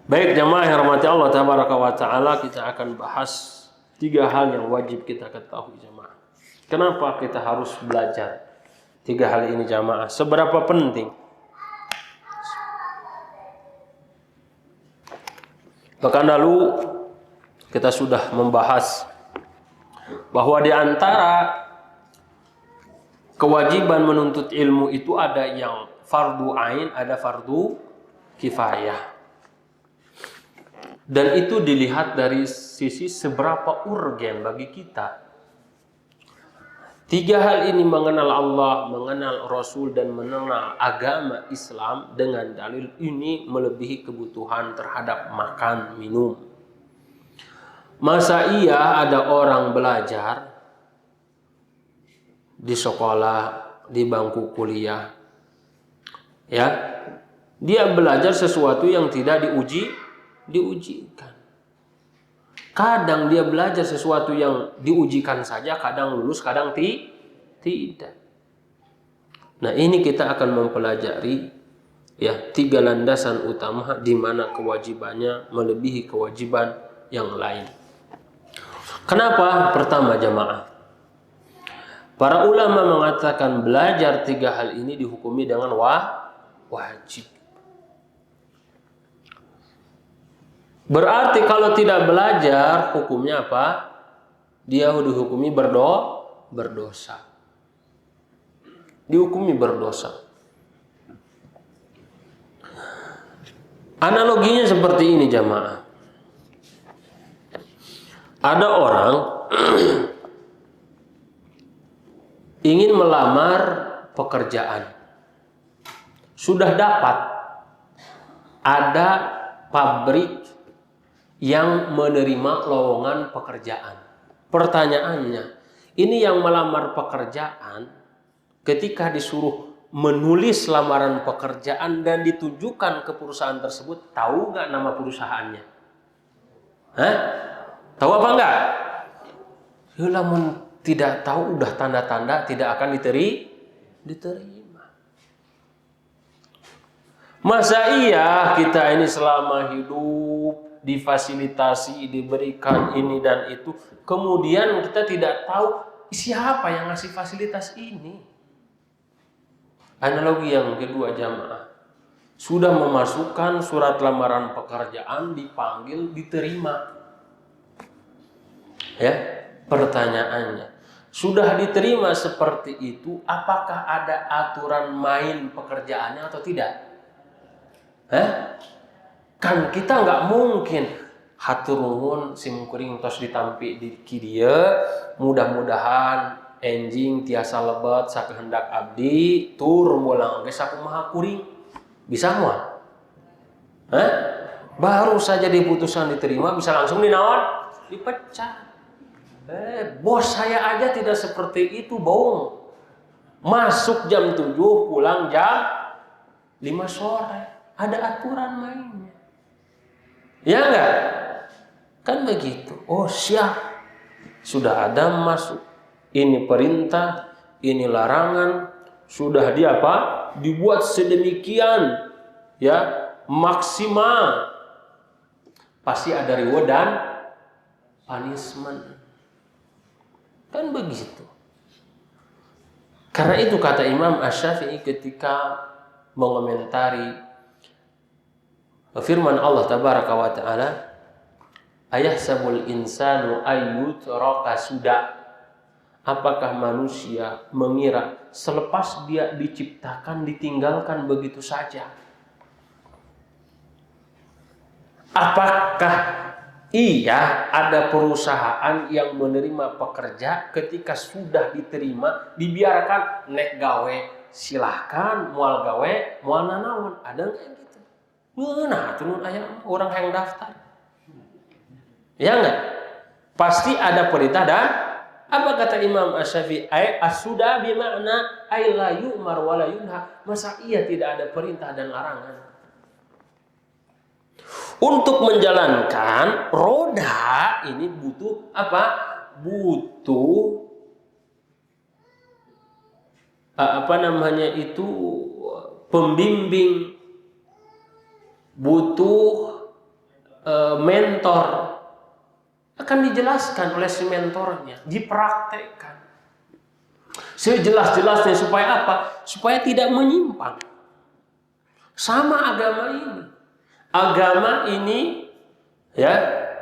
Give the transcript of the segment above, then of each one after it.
Baik jamaah yang rahmati Allah tabaraka wa taala, kita akan bahas 3 hal yang wajib kita ketahui jamaah. Kenapa kita harus belajar 3 hal ini jamaah? Seberapa penting? Bahkan lalu kita sudah membahas bahwa di antara kewajiban menuntut ilmu itu ada yang fardu ain, ada fardu kifayah. Dan itu dilihat dari sisi seberapa urgen bagi kita. 3 hal ini, mengenal Allah, mengenal Rasul, dan mengenal agama Islam, dengan dalil ini melebihi kebutuhan terhadap makan, minum. Masa iya ada orang belajar di sekolah, di bangku kuliah, ya, dia belajar sesuatu yang tidak diujikan. Kadang dia belajar sesuatu yang diujikan saja, kadang lulus, kadang tidak. Nah, ini kita akan mempelajari ya 3 landasan utama di mana kewajibannya melebihi kewajiban yang lain. Kenapa? Pertama jamaah, para ulama mengatakan belajar 3 hal ini dihukumi dengan wajib. Berarti kalau tidak belajar, hukumnya apa? Dia dihukumi berdosa. Dihukumi berdosa. Analoginya seperti ini jamaah. Ada orang ingin melamar pekerjaan. Sudah dapat. Ada pabrik yang menerima lowongan pekerjaan. Pertanyaannya, ini yang melamar pekerjaan ketika disuruh menulis lamaran pekerjaan dan ditujukan ke perusahaan tersebut, tahu nggak nama perusahaannya? Hah? Tahu apa enggak? Ya, namun tidak tahu, udah tanda-tanda tidak akan diterima. Masa iya kita ini selama hidup difasilitasi, diberikan ini dan itu, kemudian kita tidak tahu siapa yang ngasih fasilitas ini? Analogi yang kedua jamaah, sudah memasukkan surat lamaran pekerjaan, dipanggil, diterima. Ya, pertanyaannya, sudah diterima seperti itu, apakah ada aturan main pekerjaannya atau tidak? Kan kita nggak mungkin hatur nuhun simkuring tos ditampi di kieu, mudah-mudahan enjing tiasa lebet sakehendak abdi tur bolang ge sakumaha kuring. Bisa moal? Baru saja diputusan diterima bisa langsung dinaon? Dipecat. Bos saya aja tidak seperti itu, bohong. Masuk jam 7, pulang jam 5 sore. Ada aturan mainnya. Ya enggak? Kan begitu. Oh siap. Sudah ada masuk. Ini perintah, ini larangan. Sudah dibuat sedemikian. Ya, maksimal. Pasti ada reward dan punishment. Kan begitu. Karena itu kata Imam Asy-Syafi'i ketika mengomentari firman Allah tabaraka wa ta'ala, ayahsabul insanu ayyutraka suda. Apakah manusia mengira selepas dia diciptakan ditinggalkan begitu saja? Apakah iya ada perusahaan yang menerima pekerja ketika sudah diterima dibiarkan nek gawe silahkan, mual gawe, mual nanaon? Ada nggak gitu? Nah, turun ayam orang yang daftar. Ya enggak? Pasti ada perintah dan apa kata Imam Asy-Syafi'i? As-suda bimakna ay la yu'mar wa la yunha. Masa iya tidak ada perintah dan larangan? Untuk menjalankan roda ini butuh apa? Butuh pembimbing, butuh mentor, akan dijelaskan oleh si mentornya, dipraktekkan sejelas-jelasnya. Supaya apa? Supaya tidak menyimpang. Sama agama ini. Agama ini ya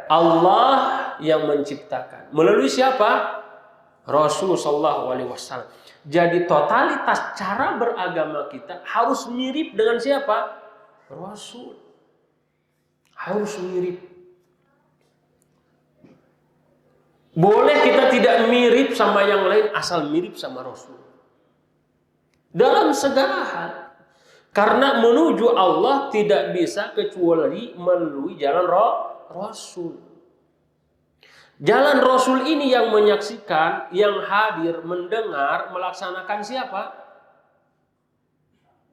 Allah yang menciptakan. Melalui siapa? Rasul sallallahu alaihi wasallam. Jadi totalitas cara beragama kita harus mirip dengan siapa? Rasul. Harus mirip. Boleh kita tidak mirip sama yang lain, asal mirip sama Rasul. Dalam segala hal. Karena menuju Allah tidak bisa kecuali melalui jalan Rasul. Jalan Rasul ini yang menyaksikan, yang hadir, mendengar, melaksanakan siapa?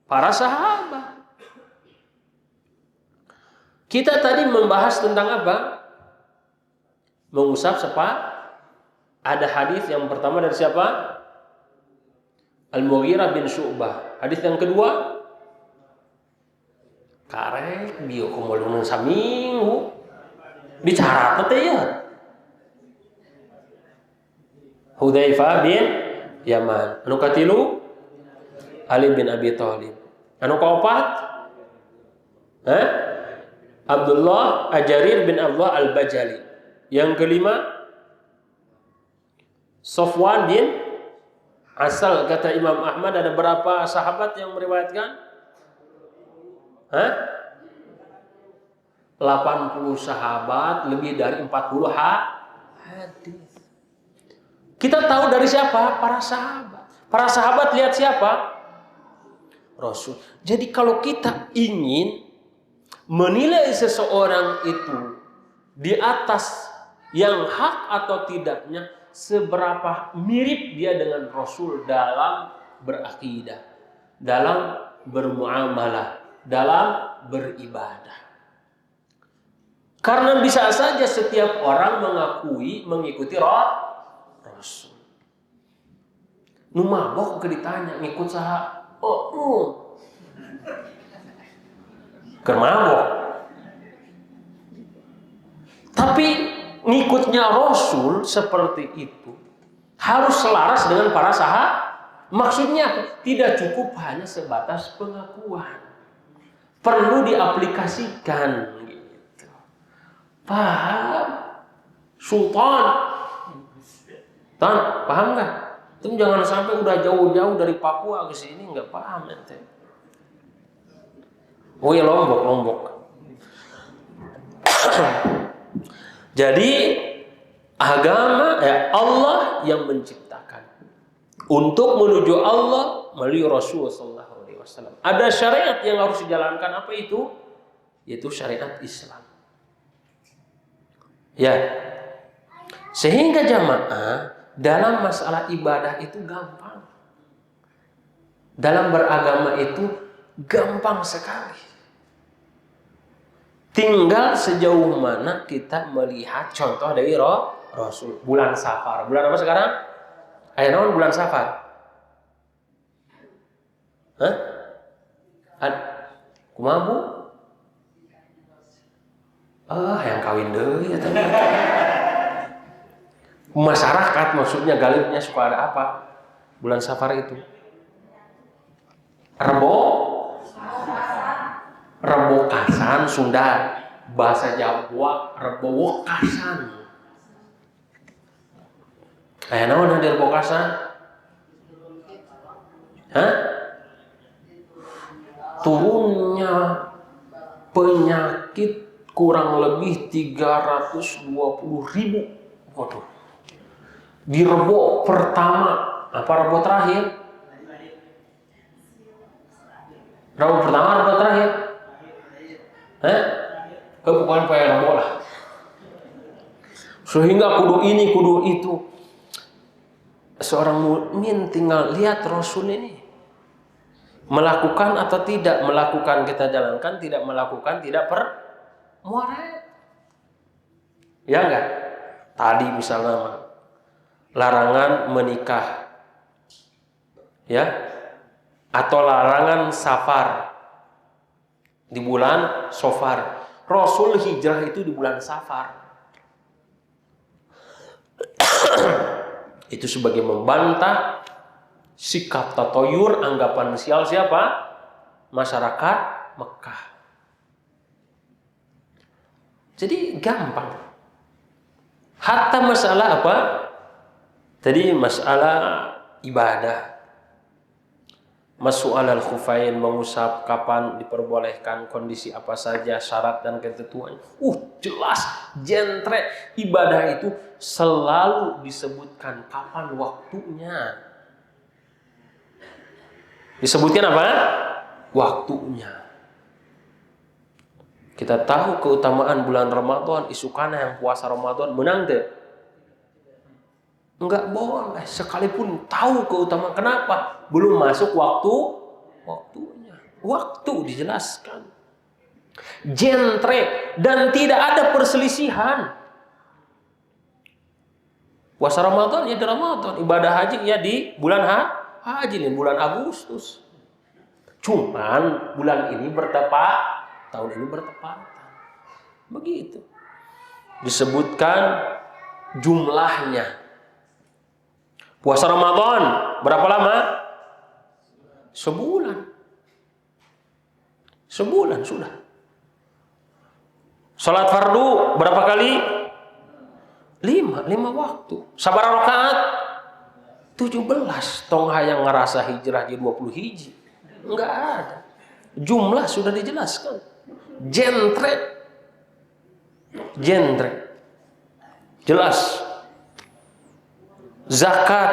Para sahabat. Kita tadi membahas tentang apa? Mengusap sepak. Ada hadis yang pertama dari siapa? Al-Mughirah bin Syu'bah. Hadis yang kedua, karek dia kumulungan saminggu bicara teh ya. Hudzaifah bin Yaman. Anu katilu Ali bin Abi Thalib. Anu kaopat? Abdullah Ajarir bin Allah Al-Bajali. Yang kelima Sofwan bin Asal. Kata Imam Ahmad ada berapa sahabat yang meriwayatkan? 80 sahabat, lebih dari 40 hadis. Kita tahu dari siapa? Para sahabat. Para sahabat lihat siapa? Rasul. Jadi kalau kita ingin menilai seseorang itu di atas yang hak atau tidaknya, seberapa mirip dia dengan Rasul dalam berakidah, dalam bermuamalah, dalam beribadah. Karena bisa saja setiap orang mengikuti Rasul. Nu mabok ke ditanya ngikut saha? Keur mabok. Tapi ngikutnya Rasul seperti itu harus selaras dengan para sahabat. Maksudnya tidak cukup hanya sebatas pengakuan. Perlu diaplikasikan gitu. Paham? Sultan. Paham nggak? Itu jangan sampai udah jauh-jauh dari Papua ke sini nggak paham ente. Oh ya, Lombok. Jadi agama Allah yang menciptakan. Untuk menuju Allah melalui Rasul sallallahu alaihi wasallam. Ada syariat yang harus dijalankan, apa itu? Yaitu syariat Islam. Ya. Sehingga jamaah dalam masalah ibadah itu gampang. Dalam beragama itu gampang sekali. Tinggal sejauh mana kita melihat contoh dari Rasul. Bulan Safar. Bulan apa sekarang? Ayo naon bulan Safar? Kumaha Bu? Yang kawin deui eta. Masyarakat maksudnya galibnya suka ada apa? Bulan Safar itu. Rebokasan Sunda, bahasa Jawa rebokasan. Aya naon di rebokasan? Turunnya penyakit kurang lebih 320.000. Waduh. Di rebo pertama, apa rebo terakhir? Rebo pertama, rebo terakhir? Bukan kayak rebo lah. Sehingga kudu ini, kudu itu. Seorang mukmin tinggal lihat Rasul ini. Melakukan atau tidak melakukan kita jalankan, tidak melakukan tidak muarat. Ya enggak? Tadi misalnya larangan menikah. Ya. Atau larangan safar di bulan Safar. Rasul hijrah itu di bulan Safar. Itu sebagai membantah sikap tatoyur anggapan sial siapa? Masyarakat Mekah. Jadi gampang. Hatta masalah apa? Tadi masalah ibadah. Mas'al al-khufain, mengusap kapan diperbolehkan, kondisi apa saja, syarat dan ketentuannya. Jelas, jentre. Ibadah itu selalu disebutkan kapan waktunya. Disebutkan apa? Waktunya. Kita tahu keutamaan bulan Ramadan, isukana yang puasa Ramadan menang deh. Enggak boleh, sekalipun tahu keutamaan. Kenapa? Belum masuk waktunya. Waktu dijelaskan. Jentre dan tidak ada perselisihan. Puasa Ramadan ya di Ramadan, ibadah haji ya di bulan haji, di bulan Agustus. Cuman bulan ini tahun ini bertepatan. Begitu. Disebutkan jumlahnya. Puasa Ramadan berapa lama? Sebulan. Sebulan sudah. Salat fardu berapa kali? 5 waktu. Sabar rakaat 17. Tong hayang ngerasa hijrah di 20 hiji. Enggak ada. Jumlah sudah dijelaskan. Jentre. Jelas. Zakat,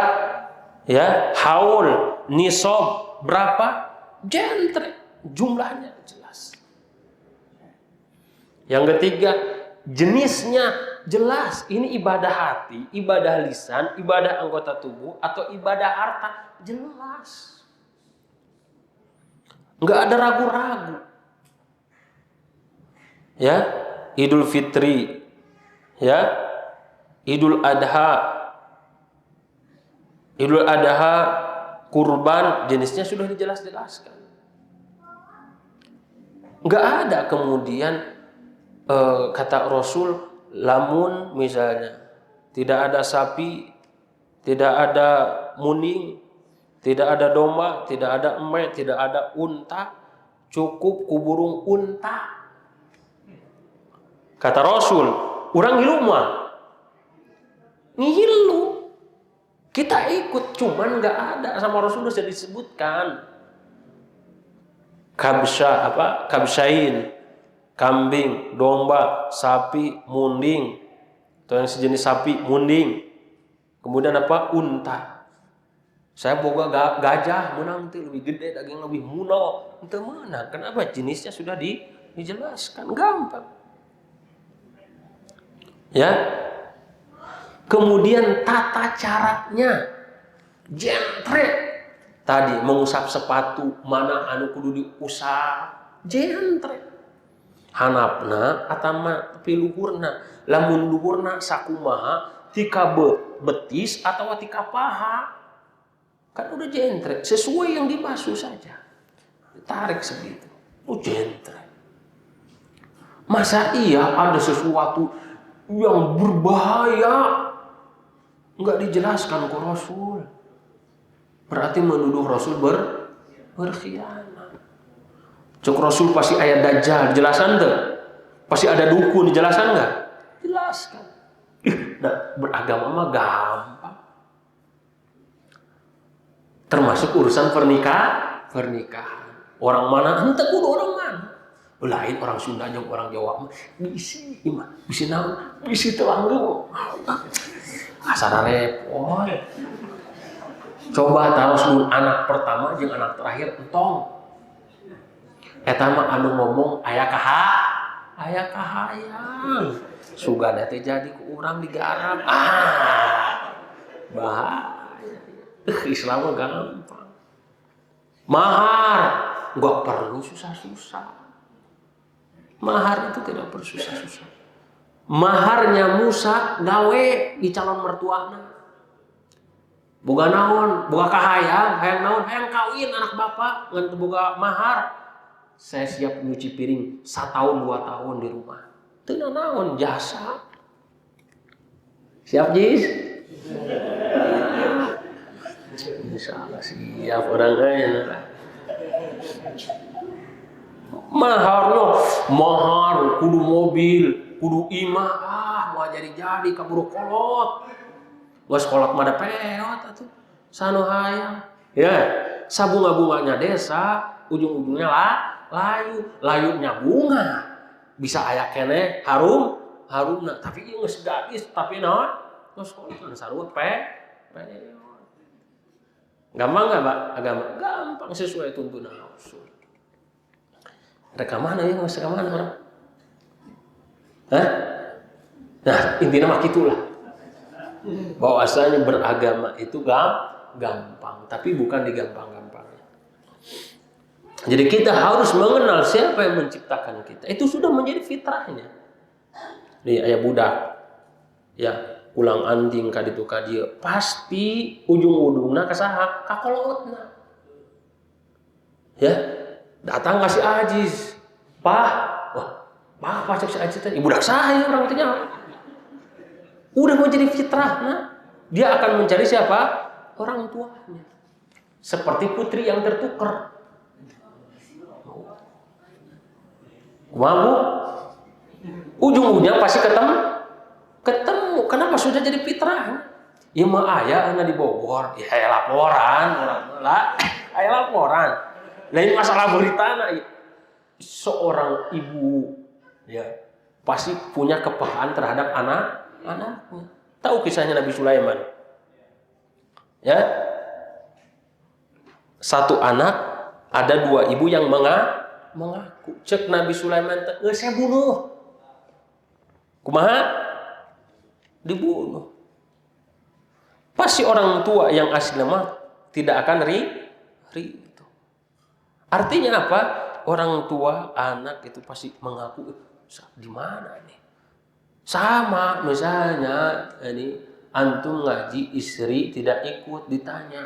ya, haul, nisab berapa? Jentre, jumlahnya jelas. Yang ketiga, jenisnya jelas. Ini ibadah hati, ibadah lisan, ibadah anggota tubuh, atau ibadah harta, jelas. Enggak ada ragu-ragu. Ya, Idul Fitri, ya, Idul Adha, kurban, jenisnya sudah dijelaskan. Enggak ada kemudian kata Rasul, lamun misalnya tidak ada sapi, tidak ada muning, tidak ada domba, tidak ada emeh, tidak ada unta, cukup kuburung unta. Kata Rasul, urang ngilu mah. Ngilu. Kita ikut, cuman nggak ada sama Rasulullah sudah disebutkan. Kabsyain, kambing, domba, sapi, munding, atau yang sejenis sapi, munding. Kemudian apa? Unta. Saya boga gajah, menang tuh lebih gede, daging lebih muno. Itu mana? Kenapa? Jenisnya sudah dijelaskan, gampang. Ya. Kemudian tata caranya, jentre. Tadi mengusap sepatu, mana anu kudu diusap, jentre. Hanapna atama tapi luhurna. Lamun luhurna sakumaha tika betis atau tika paha. Kan udah jentre, sesuai yang dibasuh saja. Tarik segitu. Jentre. Masa iya ada sesuatu yang berbahaya nggak dijelaskan ke Rasul, berarti menuduh Rasul berkhianat. Cuk Rasul pasti ayat Dajjal dijelasan tuh, pasti ada dukun dijelasan nggak? Jelaskan. Nah, beragama mah gampang, termasuk urusan pernikahan. Orang mana? Ente kudu orang mana? Lain orang Sunda jeung orang Jawa mah bisi naon? Bisi telanggung. Asana repot. Coba taruh anak pertama jeung anak terakhir entong. Eta mah anu ngomong aya kahayang. Sugana teh jadi ku urang digarap. Bahaya. Islam mah gampang. Mahar enggak perlu susah-susah. Mahar itu tidak perlu susah-susah. Maharnya Musa gawe di calon mertuana. Boga naon, boga kahayang, hayang naon, hayang kawin anak bapak ngan boga mahar. saya siap nyuci piring 1 tahun 2 tahun di rumah. Teu naon jasa. Siap Jis? Insyaallah siap orang lain. Mahar kudu mobil, kudu imah, mau jadi kaburu kolot. Geus kolot mah da peot atuh. Sanu hayang. Ya, sabunga-bunganya desa, ujung-ujungnya layunya bunga. Bisa aya keneh harumna, tapi ieu geus gadis tapi naon? Geus kolot kan sarua peot. Gampang nggak Pak? Agama gampang sesuai tuntunan Rasul. Rekaman ya, nggak rekaman orang. Hah? Nah intinya mah gitulah. Bahwasanya beragama itu gampang, tapi bukan digampang-gampangnya. Jadi kita harus mengenal siapa yang menciptakan kita. Itu sudah menjadi fitrahnya. Nih ayah budak, ya. Ulang anting kaditu kadieu pasti ujung-ujungna ka saha? Ka kolotna. Ya, datang kasih Ajiz. Pak cek si Ajiz teh budak saha ya orang teh nya. Udah mau jadi fitrahna, dia akan mencari siapa? Orang tuanya. Seperti putri yang tertukar. Kumaha? Ujung-ujungnya pasti ketemu. Kenapa sudah jadi fitrah? Ya mah aya di Bogor, ya aya laporan, aya laporan. Lain masalah beritana, seorang ibu ya pasti punya kepekaan terhadap anaknya. Tahu kisahnya Nabi Sulaiman? Ya. Satu anak, ada 2 ibu yang mengaku. Cek Nabi Sulaiman, geus saya bunuh. Kumaha? Dibunuh. Pasti orang tua yang asli mah tidak akan itu. Artinya apa? Orang tua anak itu pasti mengaku di mana nih? Sama misalnya ini antum ngaji istri tidak ikut ditanya.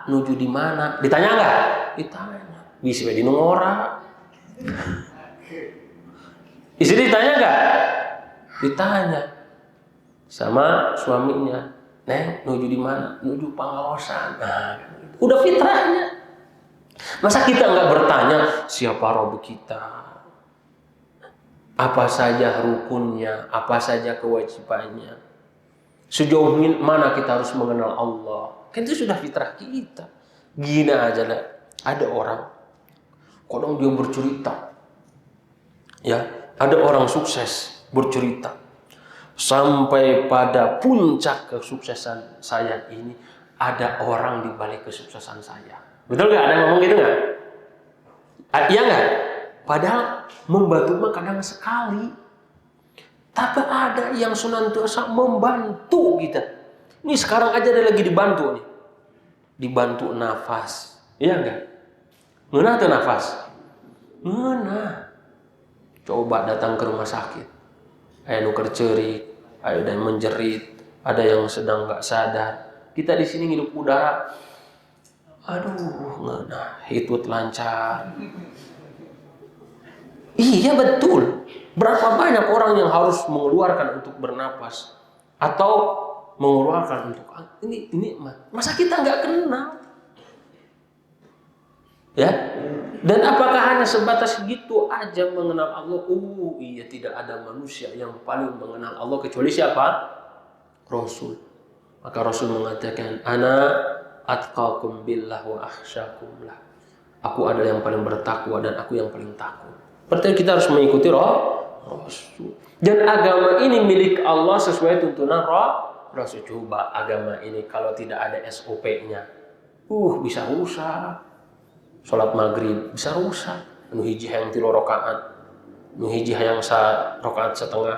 Nuju di mana? Ditanya enggak? Ditanya. Bisa di ngora. Istri ditanya enggak? Ditanya sama suaminya, Neng, nuju di mana? Nuju Pangalosan. Nah, udah fitrahnya. Masa kita nggak bertanya siapa Rabb kita? Apa saja rukunnya? Apa saja kewajibannya? Sejauh mana kita harus mengenal Allah? Kan itu sudah fitrah kita. Gini aja lah. Ada orang, kadang dia bercerita, ya, ada orang sukses bercerita sampai pada puncak kesuksesan saya ini ada orang di balik kesuksesan saya. Betul nggak? Ada yang ngomong gitu nggak? Iya nggak? Padahal membantu mah kadang sekali, tapi ada yang senantiasa membantu kita. Ini sekarang aja ada lagi dibantu nih, dibantu nafas, iya nggak? Ngeunah tuh nafas, ngeunah. Coba datang ke rumah sakit, ada nuker cerik, ada yang menjerit, ada yang sedang nggak sadar. Kita di sini hidup udara, ngeunah, hitut lancar. Iya betul. Berapa banyak orang yang harus mengeluarkan untuk bernapas atau mengeluarkan untuk ini masa kita nggak kenal? Ya, dan apakah hanya sebatas gitu aja mengenal Allah? Iya, tidak ada manusia yang paling mengenal Allah kecuali siapa? Rasul. Maka Rasul mengatakan, Ana atqakum billah wa akhsyakum lah. Aku adalah yang paling bertakwa dan aku yang paling takut. Berarti kita harus mengikuti Rasul. Dan agama ini milik Allah sesuai tuntunan Rasul. Coba agama ini kalau tidak ada SOP-nya, bisa rusak. Salat maghrib bisa rusak. Nu hiji hayang 3 rakaat, nu hiji hayang 1 rakaat setengah,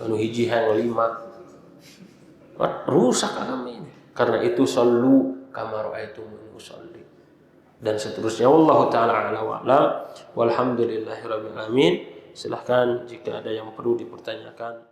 nu hiji hayang 5. Rusak agama ini. Karena itu sallu kama ra'aitumuni usolli. Dan seterusnya. Wallahu taala a'lam wa a'lam. Walhamdulillahirabbil alamin. Silahkan jika ada yang perlu dipertanyakan.